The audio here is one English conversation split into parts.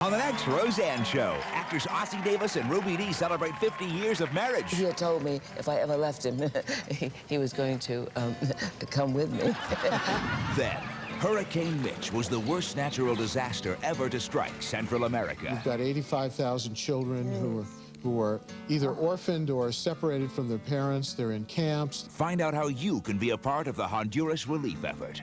On the next Roseanne show, actors Ossie Davis and Ruby Dee celebrate 50 years of marriage. He had told me if I ever left him, he was going to come with me. Then, Hurricane Mitch was the worst natural disaster ever to strike Central America. We've got 85,000 children who are either orphaned or separated from their parents. They're in camps. Find out how you can be a part of the Honduras relief effort.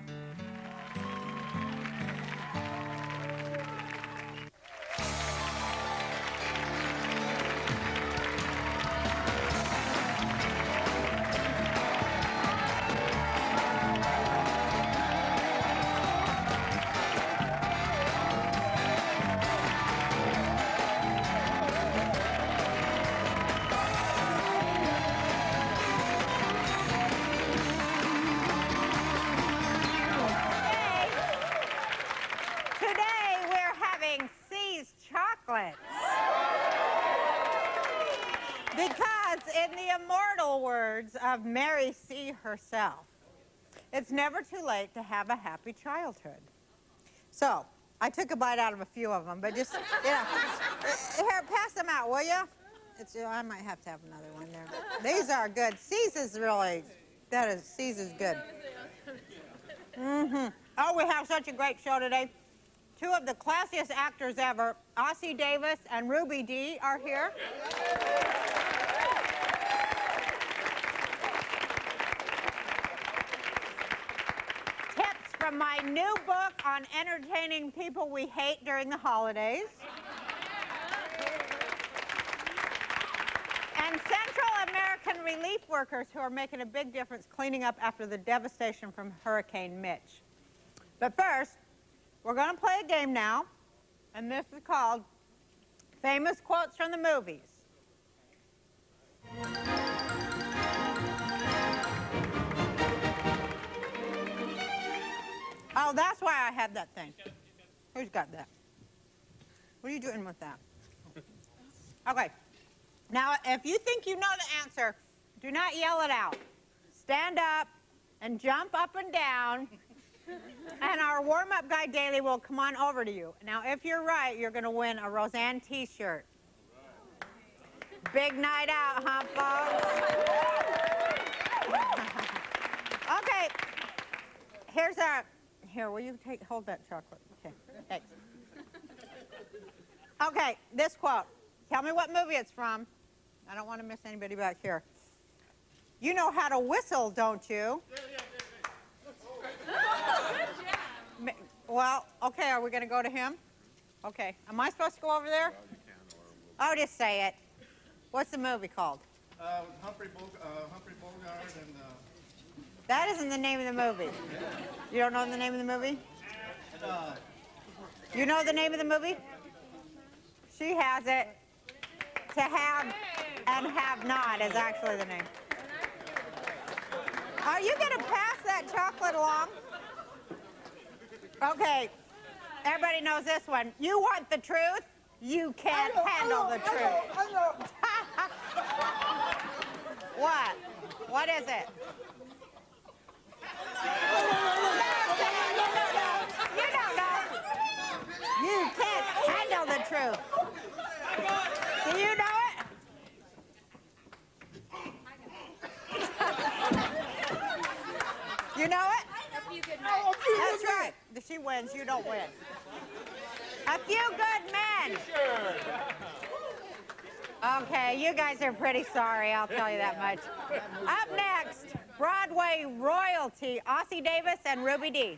Because in the immortal words of Mary C. herself, it's never too late to have a happy childhood. So, I took a bite out of a few of them, but just, here, pass them out, will you? I might have to have another one there. These are good. C's is really, C's is good. Oh, we have such a great show today. Two of the classiest actors ever, Ossie Davis and Ruby Dee, are here. Tips from my new book on entertaining people we hate during the holidays. And Central American relief workers who are making a big difference cleaning up after the devastation from Hurricane Mitch. But first, we're going to play a game now, and this is called Famous Quotes from the Movies. Oh, that's why I had that thing. Who's got that? What are you doing with that? Okay. Now, if you think you know the answer, do not yell it out. Stand up and jump up and down. And our warm-up guy, Daly, will come on over to you. Now, if you're right, you're going to win a Roseanne T-shirt. Big night out, huh, folks? Okay. Here's our... Here, will you hold that chocolate? Okay, thanks. Okay, this quote. Tell me what movie it's from. I don't want to miss anybody back here. You know how to whistle, don't you? Well, okay, are we going to go to him? Okay. Am I supposed to go over there? Oh, just say it. What's the movie called? Humphrey Bogart and... That isn't the name of the movie. You don't know the name of the movie? You know the name of the movie? She has it. To Have and Have Not is actually the name. Are you going to pass that chocolate along? Okay, everybody knows this one. You want the truth? You can't handle the truth. What? What is it? You don't know. You can't handle the truth. Do you know it? You know it? That's right. If she wins, you don't win. A Few Good Men. Okay, you guys are pretty sorry, I'll tell you that much. Up next, Broadway royalty, Ossie Davis and Ruby Dee.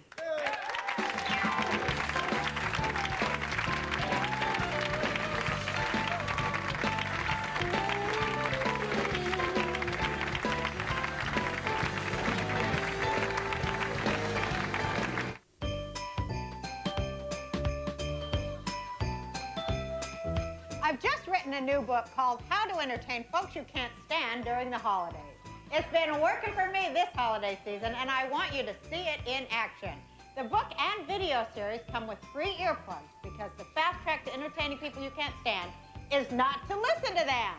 I've just written a new book called How to Entertain Folks You Can't Stand During the Holidays. It's been working for me this holiday season, and I want you to see it in action. The book and video series come with free earplugs because the fast track to entertaining people you can't stand is not to listen to them.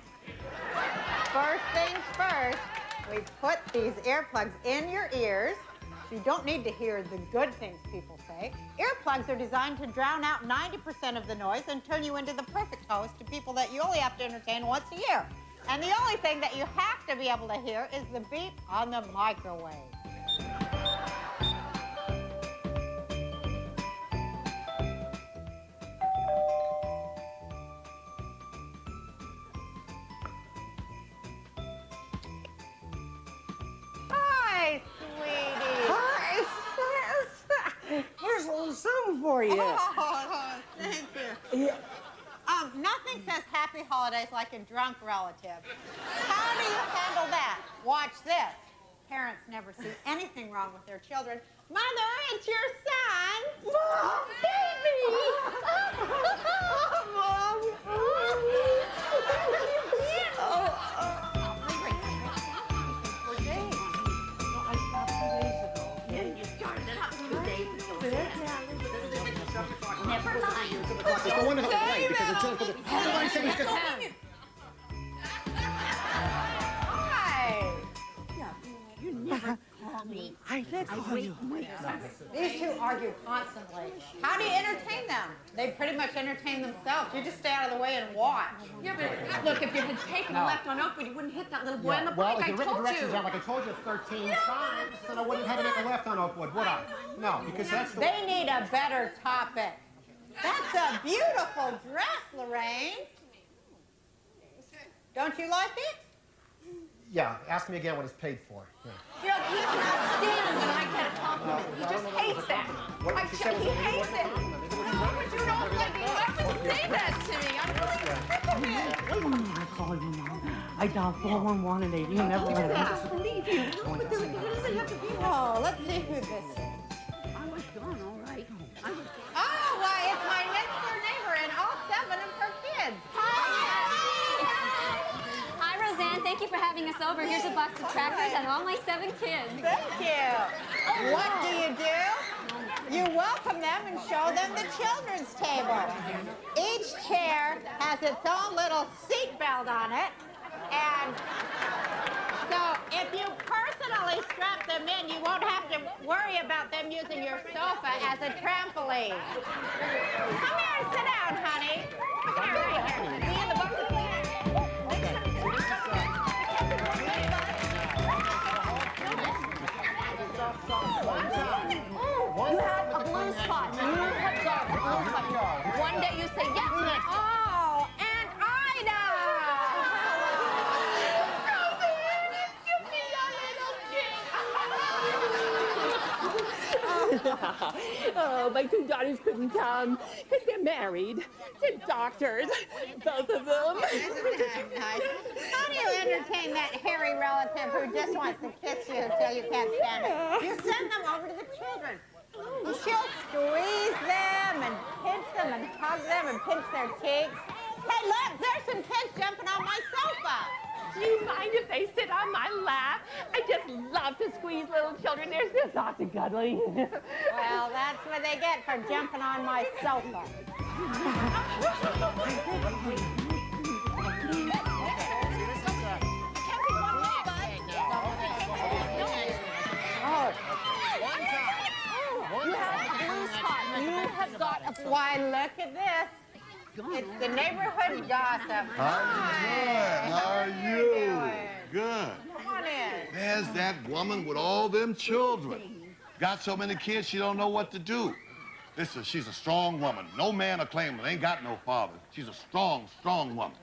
First things first, we put these earplugs in your ears, You don't need to hear the good things people say. Earplugs are designed to drown out 90% of the noise and turn you into the perfect host to people that you only have to entertain once a year. And the only thing that you have to be able to hear is the beep on the microwave. Hi, sweetie. Hi, sis. Here's a little something for you. Oh, thank you. Yeah. Nothing says happy holidays like a drunk relative. How do you handle that? Watch this. Parents never see anything wrong with their children. Mother, it's your son. Mom, baby. Mom. Never mind. It's no wonder how late because the children. Everybody said he's just. Hi. You never call me. I did call you. These two argue constantly. How do you entertain them? They pretty much entertain themselves. You just stay out of the way and watch. Yeah, but look, if you had taken a left on Oakwood, you wouldn't hit that little boy on the Well, bike. if you I written told directions you. down like I told you 13 times, then I wouldn't have to make a left on Oakwood, would I? No, because that's the. They need a better topic. That's a beautiful dress, Lorraine. Don't you like it? Yeah, ask me again what it's paid for. Yeah. You know, he can't stand when I get a compliment. He just hates that. He hates it. Oh, but you don't let me ever say that to me. I'm really sick of it. I called you, Mom. I dialed 411 and you never I went. don't believe you. No, but there doesn't have to be that. Oh, let's see who this is. I was gone, all right. Oh, why, it's my next door neighbor and all 7 of her kids. Hi, Roseanne. Thank you for having us over. Here's a box of crackers and all my 7 kids. Thank you. What do? You welcome them and show them the children's table. Each chair has its own little seat belt on it. And so if you personally strap them in, you won't have to worry about them using your sofa as a trampoline. Come here and sit down, honey. Come here, right here. Me and the box of You have a blue spot. You have got a blue spot. One day you say yes. Oh, and Ida! Oh, my 2 daughters couldn't come because they're married. They're doctors, both of them. Nice. How do you entertain that hairy relative who just wants to kiss you until you can't stand it? You send them over to the children. And she'll squeeze them and pinch them and hug them and pinch their cheeks. Hey, look, there's some kids jumping on my sofa. Do you mind if they sit on my lap? I just love to squeeze little children. They're so soft and cuddly. Well, that's what they get for jumping on my sofa. You have a blue spot. You have got a blue. Why, look at this. It's the neighborhood gossip. How are you? Good. Come on in. There's that woman with all them children. Got so many kids she don't know what to do. Listen, she's a strong woman. No man will claim her. Ain't got no father. She's a strong, strong woman.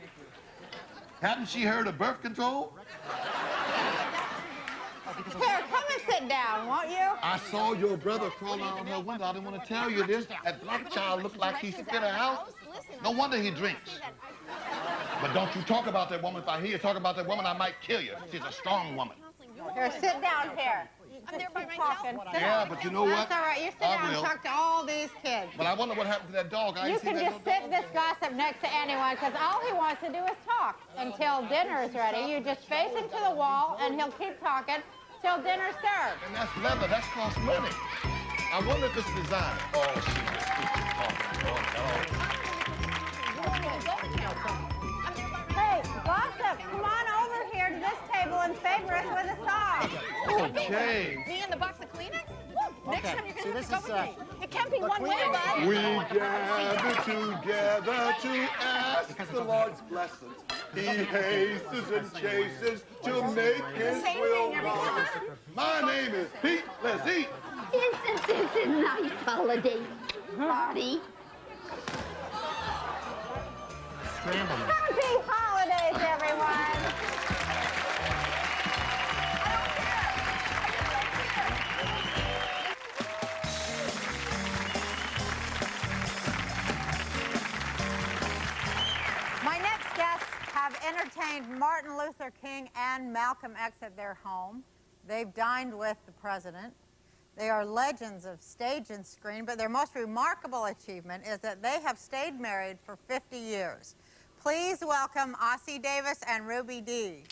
Hadn't she heard of birth control? Here, come and sit down, won't you? I saw your brother crawl out her window. I didn't want to tell you this. That black child looked like he spit her out. No wonder he drinks. But don't you talk about that woman. If I hear you talk about that woman, I might kill you. She's a strong woman. Here, sit down here. I'm there by myself. Yeah, but you know what? That's all right. You sit down and talk to all these kids. But I wonder what happened to that dog. You can just sit this gossip next to anyone, because all he wants to do is talk until dinner is ready. You just face him to the wall, and he'll keep talking till dinner's served. And that's leather. That's cost money. I wonder if it's designer. Oh, she just keeps talking. Oh, Hey, gossip, come on over here to this table and favor us with a song. no. Okay. Me and the box of Kleenex? Next Okay, time you're see, gonna this have to go is, with me. It can't be one way, bud. We gather together to ask the Lord's blessings. He hastens and chases to make his Same will thing every known. time. My name is Pete. Let's eat. Isn't this a nice holiday party? Happy holidays, everyone. My next guests have entertained Martin Luther King and Malcolm X at their home. They've dined with the president. They are legends of stage and screen, but their most remarkable achievement is that they have stayed married for 50 years. Please welcome Ossie Davis and Ruby Dee.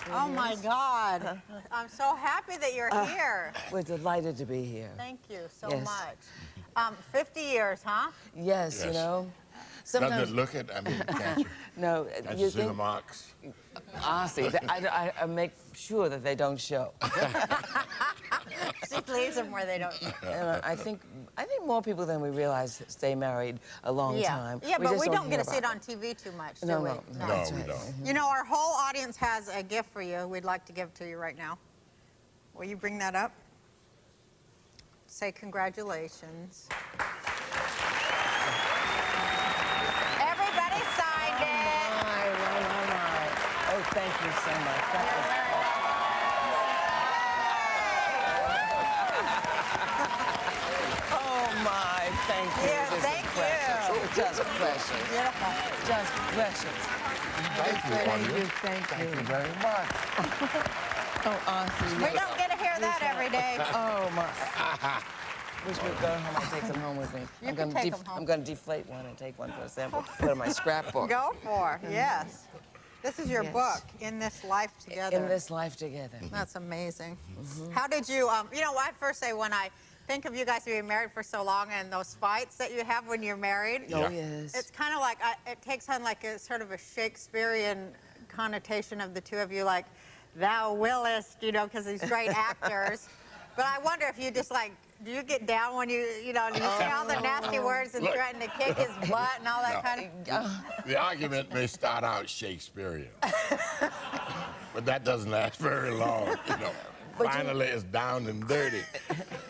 Oh my God. I'm so happy that you're here. We're delighted to be here. Thank you so Yes. much. 50 years, huh? Yes, you Yes. know. Doesn't it look it? I mean, can't you, No, can't you you see the think, marks? Ossie, I make sure that they don't show. She leaves them where they don't. And I think more people than we realize stay married a long time. Yeah, but just we don't get hear to see it about on TV too much, do No, we? no, No, that's we right. don't. You know, our whole audience has a gift for you. We'd like to give to you right now. Will you bring that up? Say congratulations. Everybody signed it. My. Oh, thank you so much. That was Oh my, thank you. Yeah, This is thank precious. you. It's just precious. Beautiful. Just precious. Thank you, Thank Claudia. you, thank Thank you you. very much. Oh, Ossie. We don't get to hear that every day. Oh my. Wish we'd go home. I'd take some home with me. You I'm can gonna take them home. I'm gonna deflate one and take one for a sample. Put it in my scrapbook. Go for it, yes. This is your Yes. book, In This Life Together. In this life together. That's amazing. How did you, you know, I first say when I think of you guys being married for so long and those fights that you have when you're married, Oh, yes. it's kind of like, it takes on like a sort of a Shakespearean connotation of the two of you, like, thou willest, you know, because these great actors. But I wonder if you just like, do you get down when you know, do you say all the nasty words and Look. threaten to kick his butt and all that kind of? The argument may start out Shakespearean, but that doesn't last very long, you know. Finally, it's down and dirty,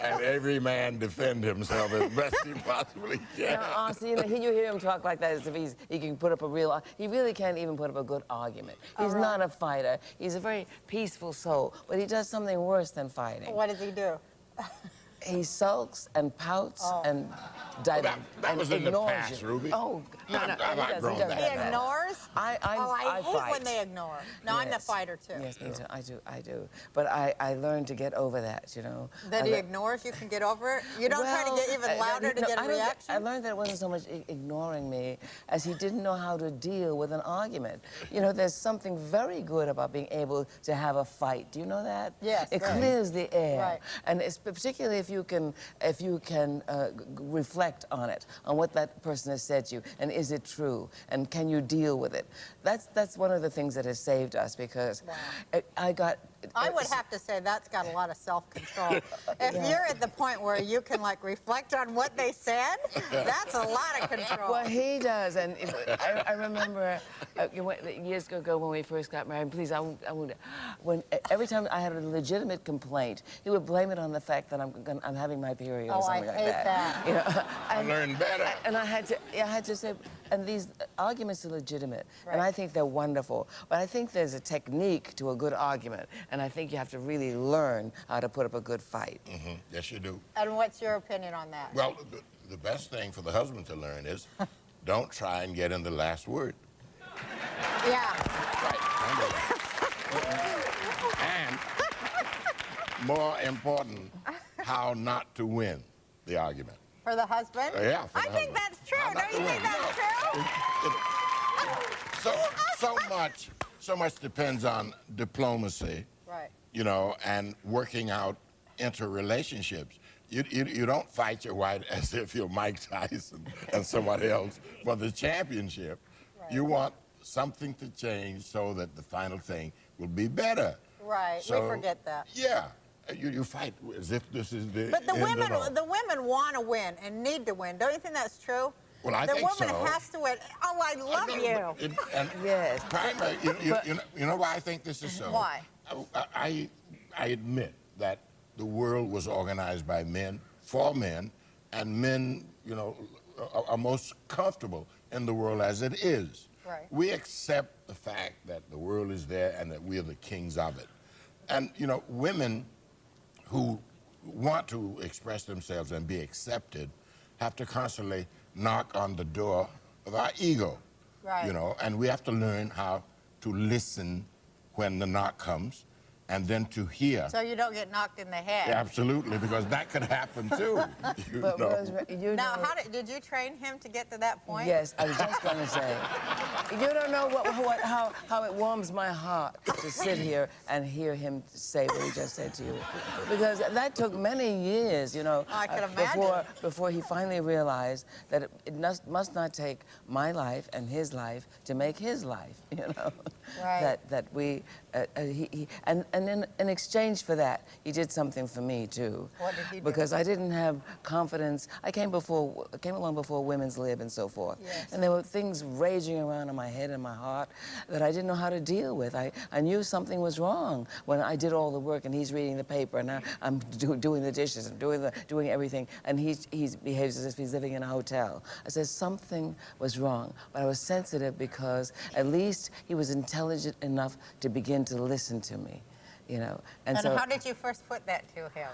and every man defend himself as best he possibly can. Now, Ossie, you hear him talk like that as if he can put up a real. He really can't even put up a good argument. He's not a fighter. He's a very peaceful soul, but he does something worse than fighting. What does he do? He sulks and pouts and that was in the ignores past, you. Ruby. Oh, no, I've he outgrown does that. He now. ignores? I I hate fight. when they ignore. No, I'm the Yes. fighter too. Yes, me too. I do. But I learned to get over that, you know. That he ignores, you can get over it? You don't try to get even louder to get a reaction? I learned that it wasn't so much ignoring me as he didn't know how to deal with an argument. You know, there's something very good about being able to have a fight. Do you know that? Yes, It right. clears the air. Right. And it's particularly if you can reflect on it, on what that person has said to you, and is it true, and can you deal with it? That's one of the things that has saved us because I would have to say that's got a lot of self-control. If you're at the point where you can like reflect on what they said, that's a lot of control. Well, he does, and I remember years ago when we first got married. Please, I won't. When every time I had a legitimate complaint, he would blame it on the fact that I'm having my period or something like that. You know, I learned better. And I had to say, and these arguments are legitimate, and I think they're wonderful. But I think there's a technique to a good argument, and I think you have to really learn how to put up a good fight. Mm-hmm. Yes, you do. And what's your opinion on that? Well, the best thing for the husband to learn is don't try and get in the last word. Yeah. And more important, how not to win the argument. For the husband? Yeah, for the I think husband. that's true. How not Don't you to think win. that's true? so much depends on diplomacy. Right. You know, and working out interrelationships. You don't fight your wife as if you're Mike Tyson and somebody else for the championship. Right. You want something to change so that the final thing will be better. Right. So, we forget that. Yeah. You fight as if this is the But the end of all. women want to win and need to win. Don't you think that's true? Well, I the think woman so. has to win. Oh, I love you. Yes. Primary, you know why I think this is so? Why? I admit that the world was organized by men, for men, and men, you know, are most comfortable in the world as it is. Right. We accept the fact that the world is there and that we are the kings of it. And, you know, women who want to express themselves and be accepted have to constantly knock on the door of our ego. Right. You know, and we have to learn how to listen when the knock comes and then to hear. So you don't get knocked in the head. Absolutely, because that could happen too. You But know. Rosemary, you Now, know, how did you train him to get to that point? yes, I was just going to say, you don't know how it warms my heart to sit here and hear him say what he just said to you, because that took many years, you know, I can imagine. before he finally realized that it must not take my life and his life to make his life, you know. Right. That we and in exchange for that, he did something for me too. What did he do? Because I didn't have confidence. I came along before women's lib and so forth. Yes. And there were things raging around in my head and my heart that I didn't know how to deal with. I knew something was wrong when I did all the work and he's reading the paper and I'm doing the dishes and doing everything, and he behaves as if he's living in a hotel. I said something was wrong, but I was sensitive because at least he was intelligent enough to begin to listen to me, you know. And so, how did you first put that to him?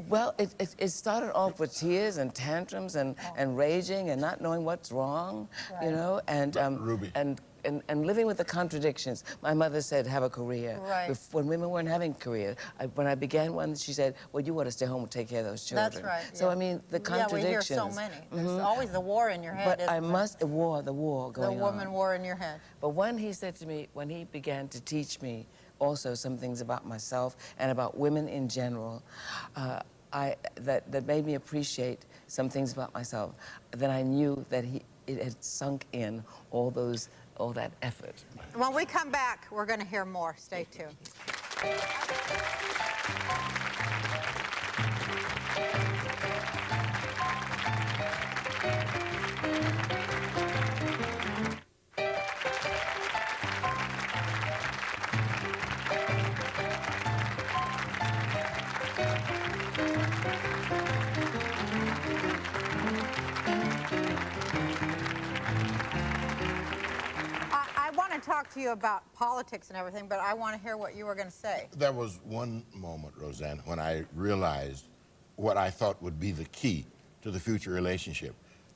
well, it started off with tears and tantrums and raging and not knowing what's wrong, Right. you know, and Ruby. and living with the contradictions. My mother said, have a career. Right. When women weren't having careers. When I began one, she said, well, you ought to stay home and take care of those children. That's right. So, yeah. I mean, the contradictions. Yeah, we hear so many. There's always the war in your head, But isn't I there? must, the war going The woman on. war in your head. But when he said to me, when he began to teach me also some things about myself and about women in general, that made me appreciate some things about myself, then I knew that it had sunk in all that effort. When we come back, we're going to hear more. Stay tuned. I want to talk to you about politics and everything, but I want to hear what you were going to say. There was one moment, Roseanne, when I realized what I thought would be the key to the future relationship.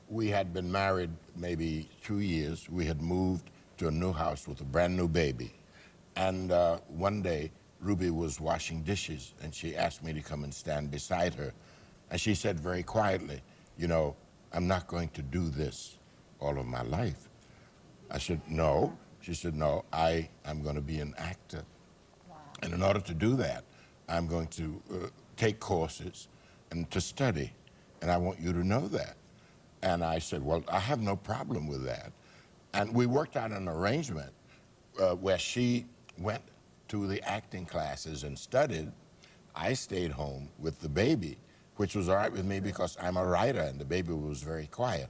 We had been married maybe 2 years. We had moved to a new house with a brand new baby. And one day, Ruby was washing dishes, and she asked me to come and stand beside her. And she said very quietly, you know, I'm not going to do this all of my life. I said, no. She said, no, I am going to be an actor. Wow. And in order to do that, I'm going to take courses and to study. And I want you to know that. And I said, well, I have no problem with that. And we worked out an arrangement where she went to the acting classes and studied. I stayed home with the baby, which was all right with me because I'm a writer and the baby was very quiet.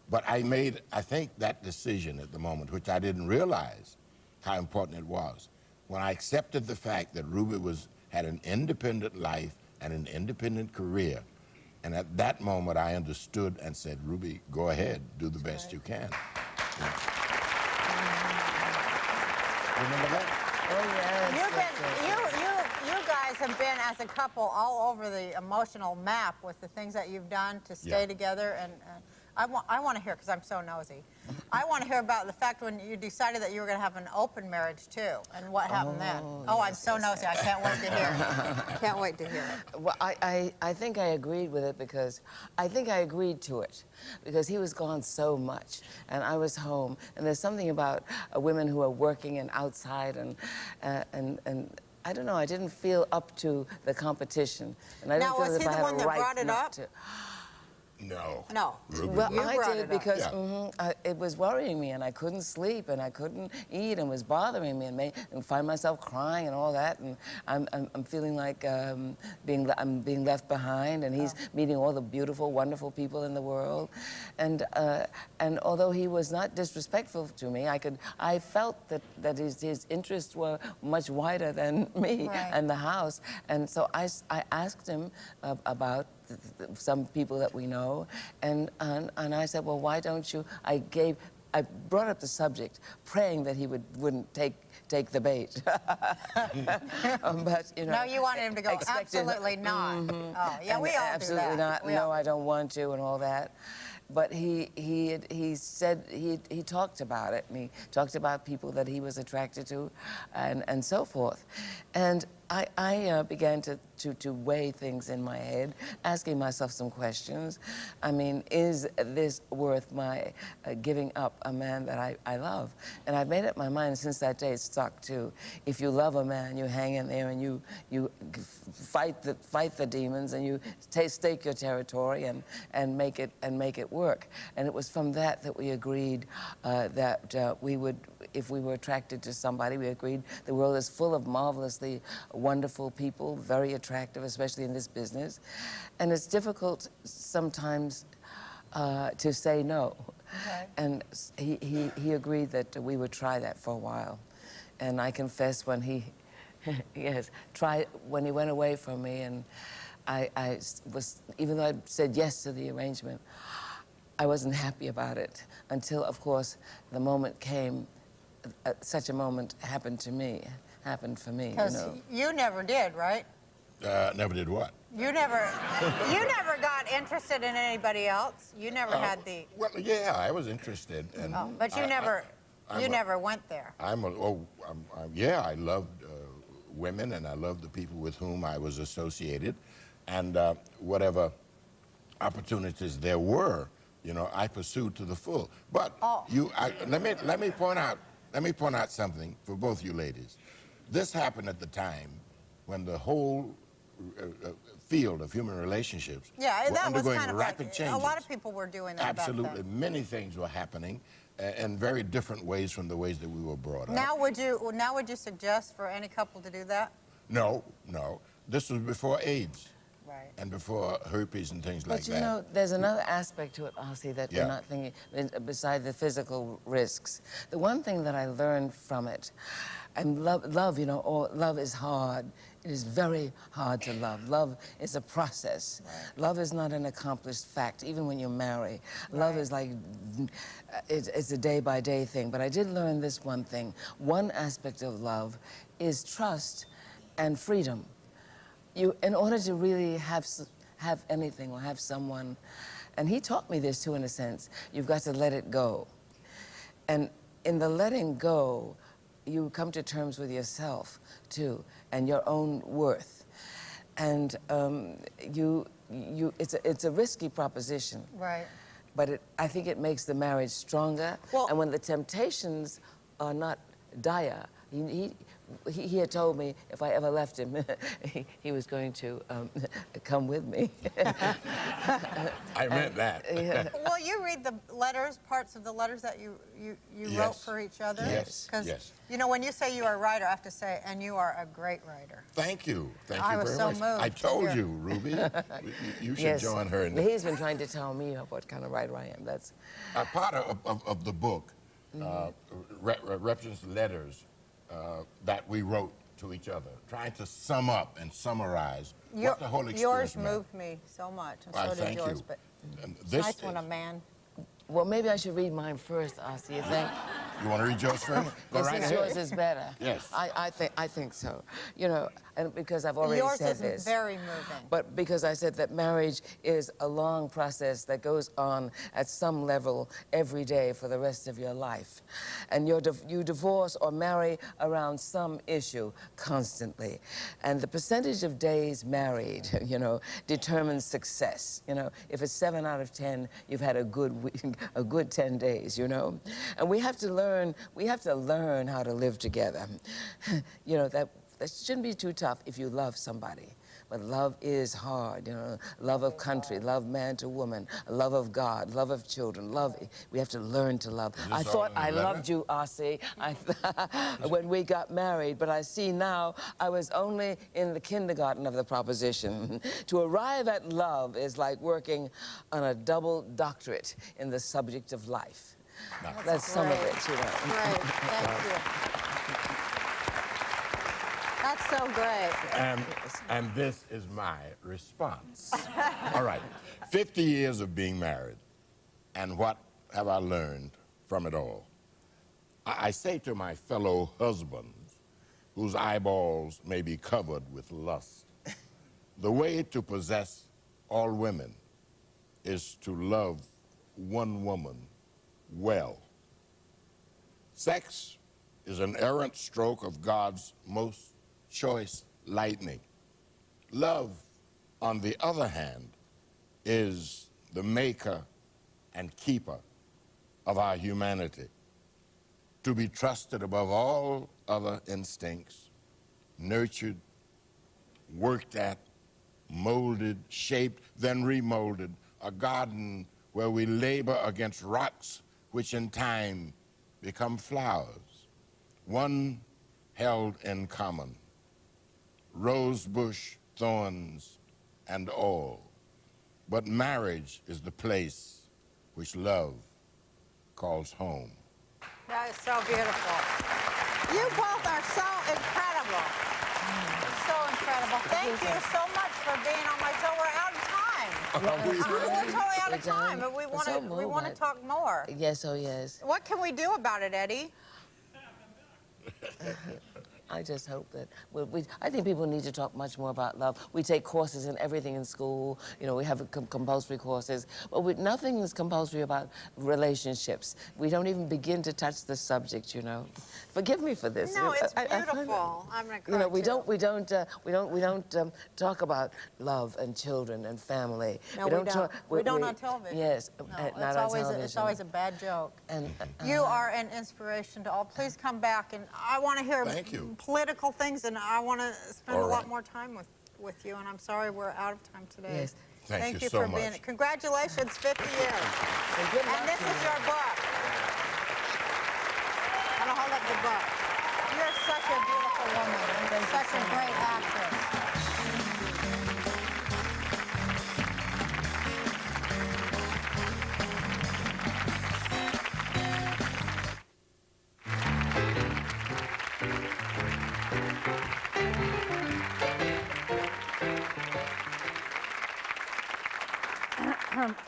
But I made, I think, that decision at the moment, which I didn't realize how important it was. When I accepted the fact that Ruby had an independent life and an independent career, and at that moment I understood and said, Ruby, go ahead, do the best you can. Yeah. Remember that? Oh, yes. You guys have been, as a couple, all over the emotional map with the things that you've done to stay together. And I want to hear, because I'm so nosy. I want to hear about the fact when you decided that you were going to have an open marriage, too, and what happened then. Oh, I'm so nosy. I can't wait to hear it. Can't wait to hear it. Well, I think I agreed with it because I think I agreed to it because he was gone so much and I was home. And there's something about women who are working and outside and I don't know, I didn't feel up to the competition. And I didn't feel was as he if I the had one a that right brought it not up? to. No. No. Well, You I brought did it up. because Yeah. it was worrying me, and I couldn't sleep, and I couldn't eat, and was bothering me, and find myself crying and all that, and I'm feeling like I'm being left behind, and he's meeting all the beautiful, wonderful people in the world, and although he was not disrespectful to me, I felt that his interests were much wider than me and the house, and so I asked him about some people that we know, and I said, well, why don't you? I brought up the subject, praying that he wouldn't take the bait. But you know, No, you wanted him to go. Absolutely not. Oh, yeah, and we all do that. absolutely not. No, I don't want to, and all that. But he said he talked about it, and he talked about people that he was attracted to, and so forth, and I began to weigh things in my head, asking myself some questions. I mean, is this worth my giving up a man that I love? And I've made up my mind since that day. It's stuck too. If you love a man, you hang in there and you fight the demons and you stake your territory and make it work. And it was from that we agreed that we would, if we were attracted to somebody, we agreed the world is full of marvelously wonderful people, very attractive, especially in this business. And it's difficult sometimes to say no. Okay. And he agreed that we would try that for a while. And I confess when he, when he went away from me, and I was, even though I said yes to the arrangement, I wasn't happy about it until, of course, the moment came, such a moment happened for me, Because you never did, right? Never did what? You never got interested in anybody else. You never had the. Well, yeah, I was interested, and but you never went there. Yeah, I loved women, and I loved the people with whom I was associated, and whatever opportunities there were, I pursued to the full. But let me point out something for both you ladies. This happened at the time when the whole field of human relationships were undergoing rapid changes. A lot of people were doing that. Absolutely, many things were happening in very different ways from the ways that we were brought up. Now would you suggest for any couple to do that? No. This was before AIDS. Right. And before herpes and things like that. But you know, there's another aspect to it, Ossie, that we're not thinking, besides the physical risks. The one thing that I learned from it, and love, love is hard. It is very hard to love. Love is a process. Right. Love is not an accomplished fact, even when you marry. Right. Love is like, it's a day-by-day thing. But I did learn this one thing. One aspect of love is trust and freedom. In order to really have anything or have someone, and he taught me this too in a sense, you've got to let it go. And in the letting go, you come to terms with yourself too, and your own worth. And it's a risky proposition. Right. But I think it makes the marriage stronger. Well, and when the temptations are not dire, he had told me if I ever left him, he was going to come with me. I meant that. Well, you read the letters, parts of the letters that you wrote for each other? Yes, yes. You know, when you say you are a writer, I have to say, and you are a great writer. Thank you. Thank you very much. I was so moved. I told you, Ruby. You should join her. He's been trying to tell me what kind of writer I am. That's a part of the book. Represents letters that we wrote to each other, trying to sum up and summarize what the whole experience meant. Yours moved me so much, and so did yours. You. But it's nice when a man. Well, maybe I should read mine first, Ossie. You think? You want to read yours first? Well, since yours is better. Yes. I think so. You know, and because I've already Yours said isn't this. very moving. But because I said that marriage is a long process that goes on at some level every day for the rest of your life. And you divorce or marry around some issue constantly. And the percentage of days married, you know, determines success. You know, if it's 7 out of 10, you've had a good week, a good 10 days, you know. And we have to learn how to live together. You know, that shouldn't be too tough if you love somebody. But love is hard, you know, love of country, love man to woman, love of God, love of children, love. We have to learn to love. I thought I loved you, Ossie, when we got married, but I see now I was only in the kindergarten of the proposition. To arrive at love is like working on a double doctorate in the subject of life. That's some of it, you know. Great, thank you. That's so great. And this is my response. All right, 50 years of being married, and what have I learned from it all? I say to my fellow husbands, whose eyeballs may be covered with lust, the way to possess all women is to love one woman well. Sex is an errant stroke of God's most choice lightning. Love, on the other hand, is the maker and keeper of our humanity, to be trusted above all other instincts, nurtured, worked at, molded, shaped, then remolded, a garden where we labor against rocks which in time become flowers, one held in common, rose bush, thorns, and all. But marriage is the place which love calls home. That is so beautiful. You both are so incredible. So incredible. Thank you so much for being on my show. We're out of time. We're totally out of time, but we want to talk more. Yes, oh yes. What can we do about it, Eddie? I just hope that I think people need to talk much more about love. We take courses in everything in school. You know, we have compulsory courses, but nothing is compulsory about relationships. We don't even begin to touch the subject. You know, forgive me for this. No, it's beautiful. I'm gonna cry. You know, we don't talk about love and children and family. No, we don't on television. Yes, no, not on television. It's always a bad joke. And you are an inspiration to all. Please come back, and I want to hear political things, and I want to spend a lot more time with you. And I'm sorry we're out of time today. Yes. Thank you for so being. much. Congratulations, 50 years. And this is your book. I'm gonna hold up the book. You're such a beautiful woman and such a great actress.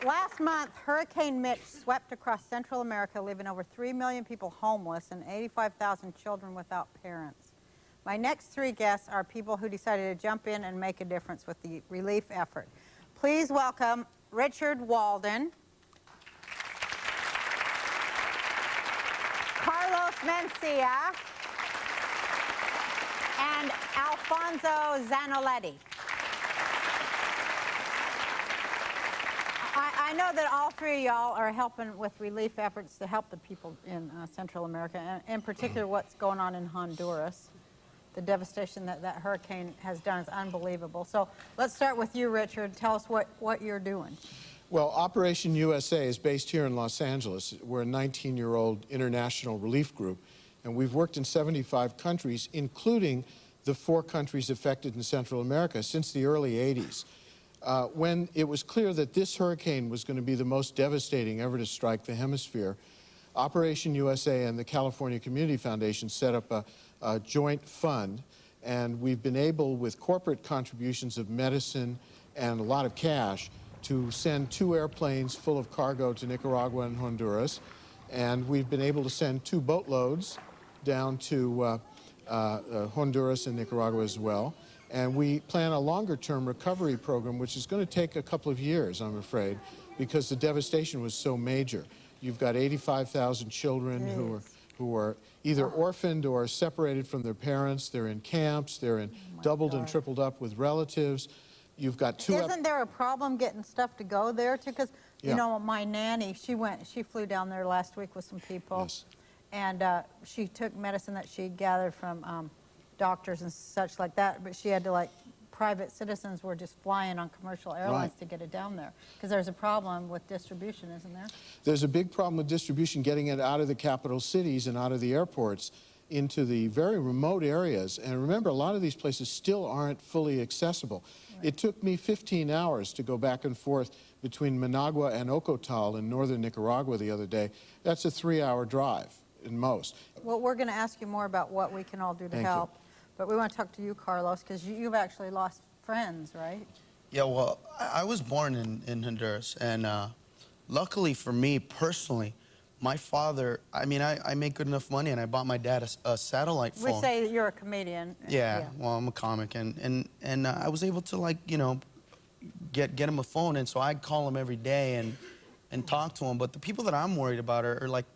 Last month, Hurricane Mitch swept across Central America, leaving over 3 million people homeless and 85,000 children without parents. My next three guests are people who decided to jump in and make a difference with the relief effort. Please welcome Richard Walden, Carlos Mencia, and Alfonso Zanoletti. I know that all three of y'all are helping with relief efforts to help the people in Central America, and in particular what's going on in Honduras. The devastation that hurricane has done is unbelievable. So let's start with you, Richard. Tell us what you're doing. Well, Operation USA is based here in Los Angeles. We're a 19-year-old international relief group, and we've worked in 75 countries, including the 4 countries affected in Central America since the early 80s. When it was clear that this hurricane was going to be the most devastating ever to strike the hemisphere, Operation USA and the California Community Foundation set up a joint fund, and we've been able, with corporate contributions of medicine and a lot of cash, to send 2 airplanes full of cargo to Nicaragua and Honduras, and we've been able to send 2 boatloads down to Honduras and Nicaragua as well. And we plan a longer-term recovery program, which is going to take a couple of years, I'm afraid, because the devastation was so major. You've got 85,000 children who are either orphaned or separated from their parents. They're in camps. They're in doubled and tripled up with relatives. You've got two... Isn't there a problem getting stuff to go there, too? Because, you know, my nanny, she flew down there last week with some people. Yes. And she took medicine that she gathered from doctors and such like that, but she had to, like, private citizens were just flying on commercial airlines to get it down there. Because there's a problem with distribution, isn't there? There's a big problem with distribution, getting it out of the capital cities and out of the airports into the very remote areas. And remember, a lot of these places still aren't fully accessible. Right. It took me 15 hours to go back and forth between Managua and Ocotal in northern Nicaragua the other day. That's a 3-hour drive in most. Well, we're going to ask you more about what we can all do to help. But we want to talk to you, Carlos, because you've actually lost friends, right? Yeah, well, I was born in Honduras, and luckily for me personally, my father, I mean, I make good enough money, and I bought my dad a satellite phone. We say that you're a comedian. Yeah, well, I'm a comic, and I was able to, like, you know, get him a phone, and so I'd call him every day and talk to him. But the people that I'm worried about are like,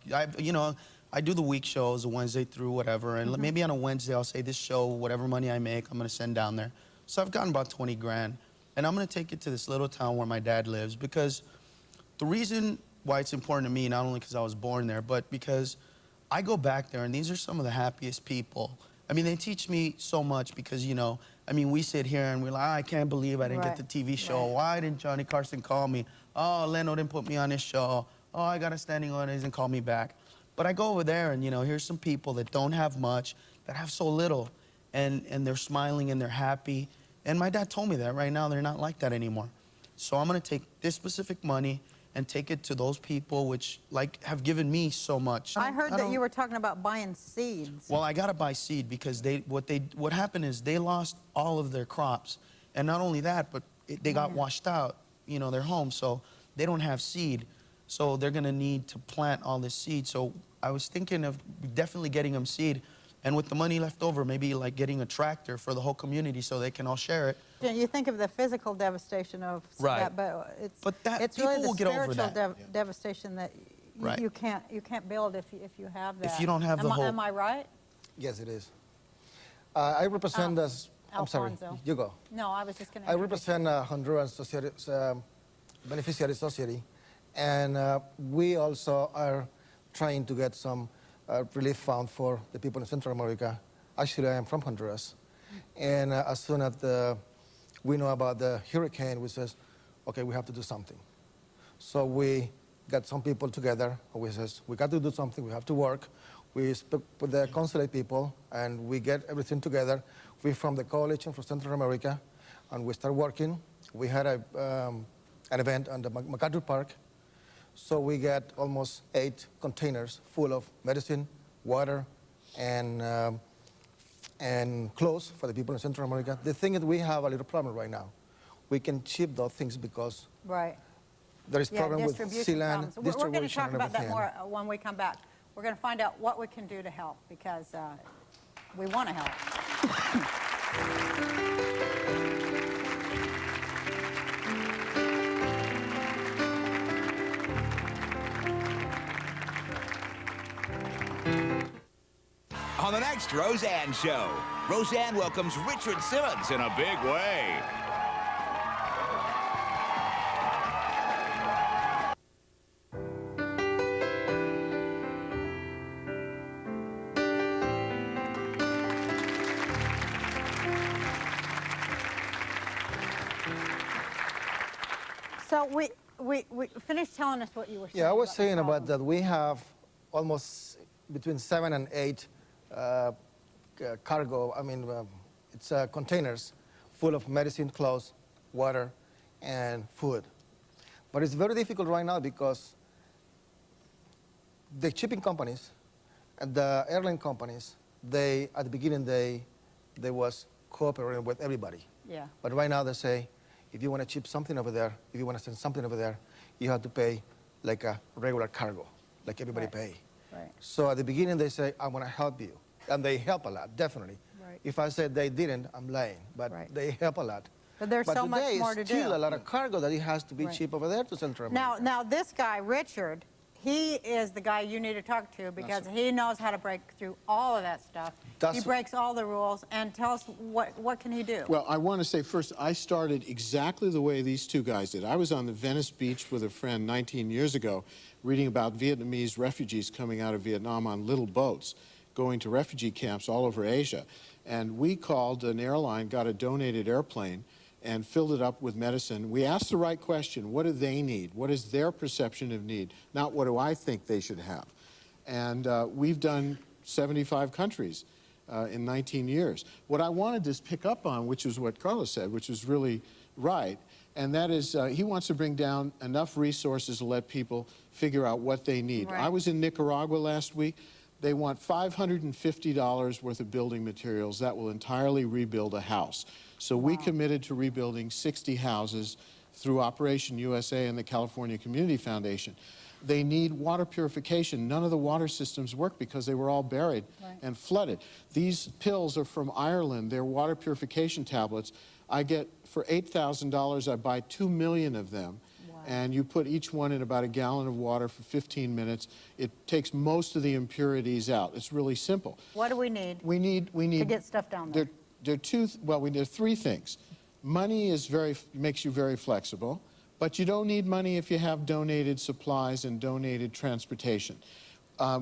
you know, I do the week shows, Wednesday through whatever, and maybe on a Wednesday I'll say this show, whatever money I make, I'm gonna send down there. So I've gotten about 20 grand, and I'm gonna take it to this little town where my dad lives, because the reason why it's important to me, not only because I was born there, but because I go back there and these are some of the happiest people. I mean, they teach me so much because, you know, I mean, we sit here and we're like, I can't believe I didn't get the TV show. Why didn't Johnny Carson call me? Oh, Leno didn't put me on his show. Oh, I got a standing on his and call me back. But I go over there and, you know, here's some people that don't have much, that have so little, and they're smiling and they're happy. And my dad told me that right now they're not like that anymore. So I'm gonna take this specific money and take it to those people which, like, have given me so much. I heard that you were talking about buying seeds. Well, I gotta buy seed because what happened is they lost all of their crops. And not only that, but they got washed out, you know, their homes, so they don't have seed. So they're gonna need to plant all this seed. So I was thinking of definitely getting them seed, and with the money left over, maybe like getting a tractor for the whole community so they can all share it. You think of the physical devastation of that, but it's really the spiritual devastation that you can't build if you have that. If you don't have the whole. Am I right? Yes, it is. I represent as. I'm sorry. You go. No, I was just going to. I represent Honduran Society, Beneficiary Society, and we also are trying to get some relief fund for the people in Central America. Actually, I am from Honduras. And as soon as we know about the hurricane, we says, okay, we have to do something. So we got some people together, and we says, we got to do something, we have to work. We speak with the consulate people, and we get everything together. We from the coalition for Central America, and we start working. We had an event on the MacArthur Park. So we got almost 8 containers full of medicine, water, and clothes for the people in Central America. The thing is, we have a little problem right now. We can ship those things because there is problem with sealant, distribution. We're going to talk about that more when we come back. We're going to find out what we can do to help because we want to help. On the next Roseanne show, Roseanne welcomes Richard Simmons in a big way. So we finished telling us what you were saying. Yeah, I was saying about that we have almost between 7 and 8 cargo, it's containers full of medicine, clothes, water, and food. But it's very difficult right now because the shipping companies and the airline companies, at the beginning, they was cooperating with everybody. Yeah. But right now they say, if you want to ship something over there, if you want to send something over there, you have to pay like a regular cargo, like everybody pay. Right. So at the beginning they say, I want to help you. And they help a lot, definitely. Right. If I said they didn't, I'm lying. But they help a lot. But there's so much more to do. Today, still a lot of cargo that it has to be shipped over there to Central America. Now this guy, Richard, he is the guy you need to talk to because he knows how to break through all of that stuff. He breaks all the rules. And tell us, what can he do? Well, I want to say first, I started exactly the way these two guys did. I was on the Venice beach with a friend 19 years ago reading about Vietnamese refugees coming out of Vietnam on little boats, going to refugee camps all over Asia. And we called an airline, got a donated airplane, and filled it up with medicine. We asked the right question: what do they need? What is their perception of need? Not what do I think they should have? And we've done 75 countries in 19 years. What I wanted to pick up on, which is what Carlos said, which is really right, and that is he wants to bring down enough resources to let people figure out what they need. Right. I was in Nicaragua last week. They want $550 worth of building materials that will entirely rebuild a house. So we committed to rebuilding 60 houses through Operation USA and the California Community Foundation. They need water purification. None of the water systems work because they were all buried and flooded. These pills are from Ireland. They're water purification tablets. I get, for $8,000, I buy 2 million of them. And you put each one in about a gallon of water for 15 minutes. It takes most of the impurities out. It's really simple. What do we need? We need to get stuff down there. There are three things. Money makes you very flexible, but you don't need money if you have donated supplies and donated transportation.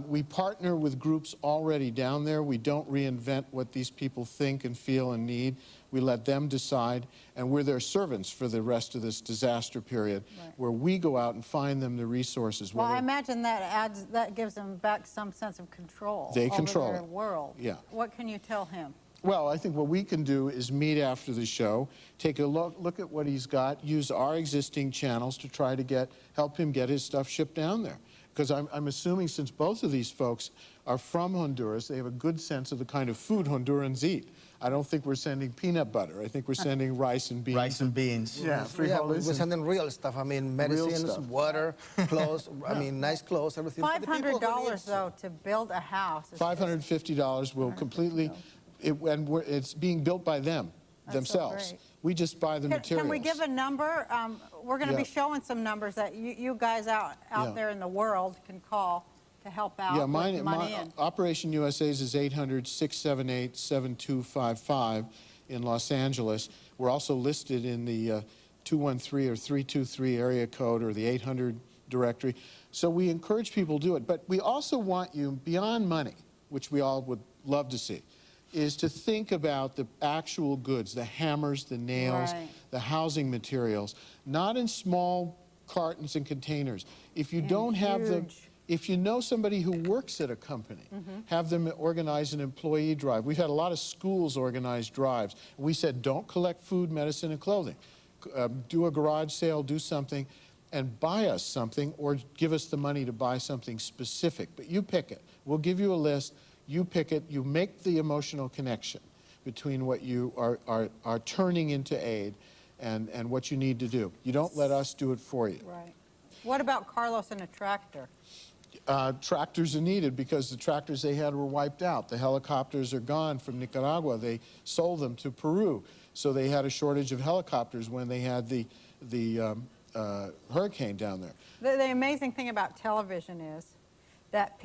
We partner with groups already down there. We don't reinvent what these people think and feel and need. We let them decide, and we're their servants for the rest of this disaster period, where we go out and find them the resources. Well, I imagine that gives them back some sense of control over their world. Yeah. What can you tell him? Well, I think what we can do is meet after the show, take a look at what he's got, use our existing channels to try to help him get his stuff shipped down there. Because I'm assuming, since both of these folks are from Honduras, they have a good sense of the kind of food Hondurans eat. I don't think we're sending peanut butter. I think we're sending rice and beans. Rice and beans. Yeah, we're sending real stuff. I mean, medicines, water, clothes, I mean, nice clothes, everything. $500, though, to build a house. $550 will completely, it's being built by them, themselves. So we just buy the materials. Can we give a number? We're going to be showing some numbers that you guys out there in the world can call to help out with money. Operation USA's is 800-678-7255 in Los Angeles. We're also listed in the 213 or 323 area code or the 800 directory. So we encourage people to do it. But we also want you, beyond money, which we all would love to see, is to think about the actual goods, the hammers, the nails, the housing materials, not in small cartons and containers. If you don't have them, if you know somebody who works at a company, have them organize an employee drive. We've had a lot of schools organize drives. We said, don't collect food, medicine, and clothing. Do a garage sale, do something, and buy us something, or give us the money to buy something specific. But you pick it. We'll give you a list. You pick it. You make the emotional connection between what you are turning into aid and what you need to do. You don't let us do it for you. Right. What about Carlos and a tractor? Tractors are needed because the tractors they had were wiped out. The helicopters are gone from Nicaragua. They sold them to Peru. So they had a shortage of helicopters when they had the hurricane down there. The amazing thing about television is that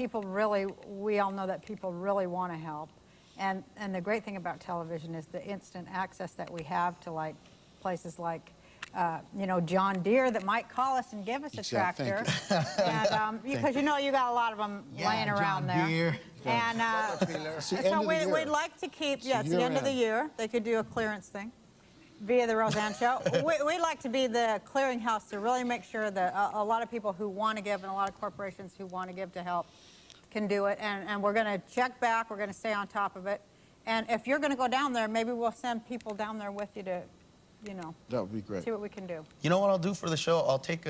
we all know that people really want to help. And the great thing about television is the instant access that we have to places like John Deere that might call us and give us a tractor. And because you got a lot of them laying around there. Deere. And so we'd like to keep, it's the end of the year. They could do a clearance thing via the Roseanne Show. We'd like to be the clearinghouse to really make sure that a lot of people who want to give and a lot of corporations who want to give to help can do it. And we're going to check back. We're going to stay on top of it. And if you're going to go down there, maybe we'll send people down there with you to that would be great. See what we can do. You know what I'll do for the show? I'll take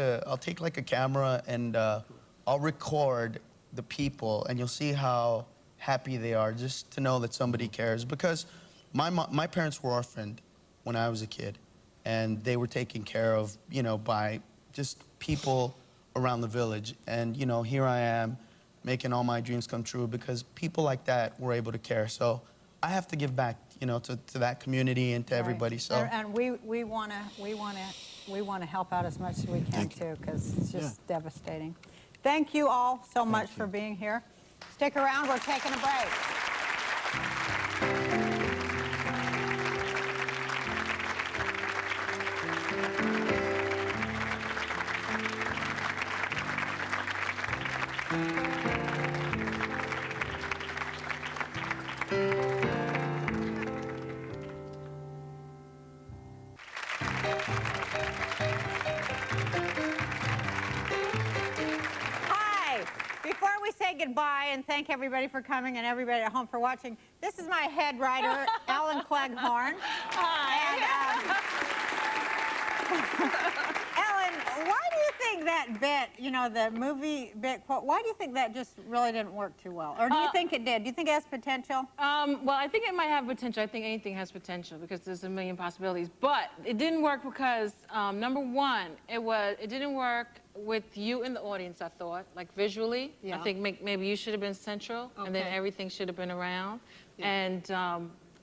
like a camera and I'll record the people, and you'll see how happy they are just to know that somebody cares. Because my parents were orphaned when I was a kid, and they were taken care of, by just people around the village. And here I am making all my dreams come true because people like that were able to care. So I have to give back, you know, to that community and to everybody. So. And we want to help out as much as we can too, because it's just devastating. Thank you all so much for being here. Stick around. We're taking a break. Goodbye and thank everybody for coming and everybody at home for watching. This is my head writer, Ellen Cleghorn. Hi. Ellen, why do you think that bit, you know, the movie bit quote, why do you think that just really didn't work too well? Or do you think it did? Do you think it has potential? Well, I think it might have potential. I think anything has potential because there's a million possibilities. But it didn't work because, number one, it didn't work with you in the audience, I thought, like visually. Yeah. I think maybe you should have been central, and then everything should have been around. Yeah.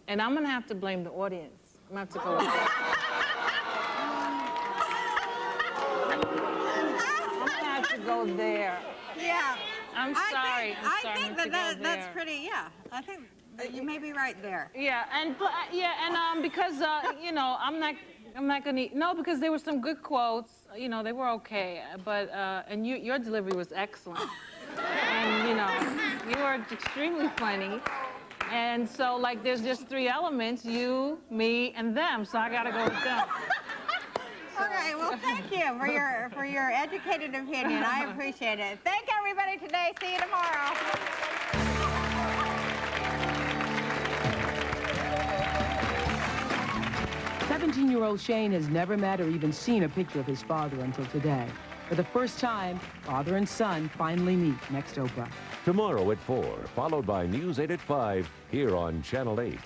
And I'm gonna have to blame the audience. I'm gonna have to go with that. I'm gonna have to go there. Yeah. I'm sorry. I think that's pretty. Yeah. I think that you may be right there. Yeah, and because you know, I'm not gonna. No, because there were some good quotes. You know, they were okay, but and your delivery was excellent, and you know, you were extremely funny, and so like there's just three elements: you, me, and them. So I gotta go with them. Okay, well, thank you for your educated opinion. I appreciate it. Thank everybody today. See you tomorrow. 17-year-old Shane has never met or even seen a picture of his father until today. For the first time, father and son finally meet next Oprah. Tomorrow at 4, followed by News 8 at 5, here on Channel 8.